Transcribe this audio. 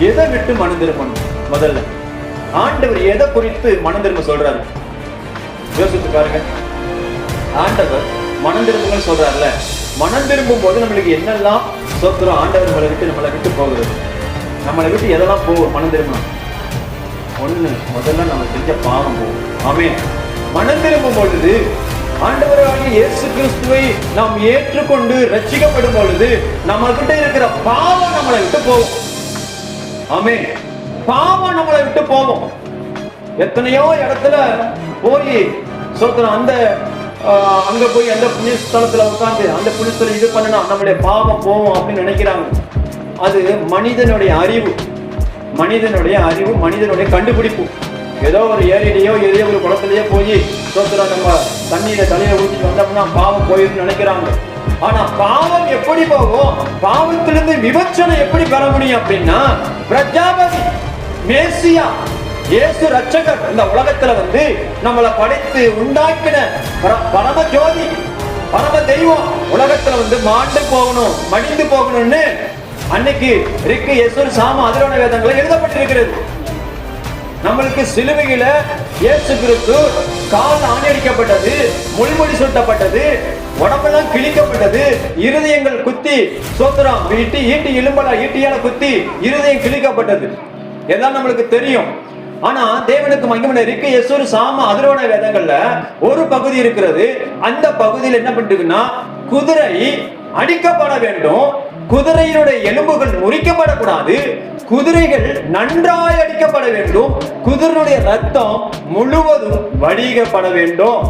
எதை விட்டு மனம் திரும்பணும்? முதல்ல ஆண்டவர் எதை குறித்து மனம் திரும்ப சொல்றாரு? யோசித்து பாருங்க. ஆண்டவர் மனம் திரும்புங்கள் சொல்றாருல, மனம் திரும்பும் போது நம்மளுக்கு என்னெல்லாம் சோத்திரம் ஆண்டவர் நம்மளை விட்டு போகிறது? நம்மளை விட்டு எதெல்லாம் போகும் மனம் திரும்பணும்? ஒண்ணு, முதல்ல நம்ம செஞ்ச பாவம் போகும். ஆமென். மனம் திரும்பும் பொழுது ஆண்டவராகிய இயேசு கிறிஸ்துவை நாம் ஏற்றுக்கொண்டு ரட்சிக்கப்படும் பொழுது நம்ம கிட்ட இருக்கிற பாவம் நம்மளை விட்டு போகும். ஆமென். பாவம் நம்மளை விட்டு போகும். எத்தனையோ இடத்துல போய் சோத்திரம் அங்க போய் அந்த புண்ணிய ஸ்தலத்துல உட்கார்ந்து அந்த புண்ணியத்துல இது பண்ணனா நம்மளுடைய பாவம் போகும் அப்படின்னு நினைக்கிறாங்க. அது மனிதனுடைய அறிவு, மனிதனுடைய கண்டுபிடிப்பு. ஏதோ ஒரு ஏரியிலேயோ ஏதோ ஒரு குளத்திலேயோ போய் சோத்திரம் நம்ம தண்ணீரை தலையை ஊற்றிட்டு வந்தோம்னா பாவம் போயிருந்து நினைக்கிறாங்க. ஆனா பாவம் எப்படி போகும்? பாவத்திலிருந்து விமோசனை எப்படி பெற முடியும் அப்படின்னா, பிரஜாபதி மேசியா இயேசு ரட்சகர் இந்த உலகத்துல நம்மளை படைத்து உண்டாக்கின பரம ஜோதி, பரம தெய்வம் உலகத்துல மாண்டு போகணும், மடிந்து போகணும்னு அன்னைக்கு ரிக்கு யெசுர் சாம அதிரோன வேதங்கள் எழுதப்பட்டிருக்கிறது. நம்மளுக்கு சிலுவையில இயேசு கிறிஸ்து கால் ஆணியடிக்கப்பட்டது, முள்முடி சுட்டப்பட்டது, உடம்பெல்லாம் கிழிக்கப்பட்டது, இருதயங்கள் குத்தி சோத்திரம் ஈட்டி ஈட்டியால குத்தி இருதயம் கிழிக்கப்பட்டது. எல்லாம் நம்மளுக்கு தெரியும். ஆனா தேவனுக்கு மகிமை இருக்கு. யெசுர் சாம அதிரோன வேதங்கள்ல ஒரு பகுதி இருக்கிறது. அந்த பகுதியில் என்ன பண்ணிட்டுன்னா, குதிரை அடிக்கப்பட வேண்டும், குதிரையினுடைய எலும்புகள் முறிக்கப்படக்கூடாது, குதிரைகள் நன்றாய் அடிக்கப்பட வேண்டும், குதிரையுடைய ரத்தம் முழுவதும் வடிக்கப்பட வேண்டும்.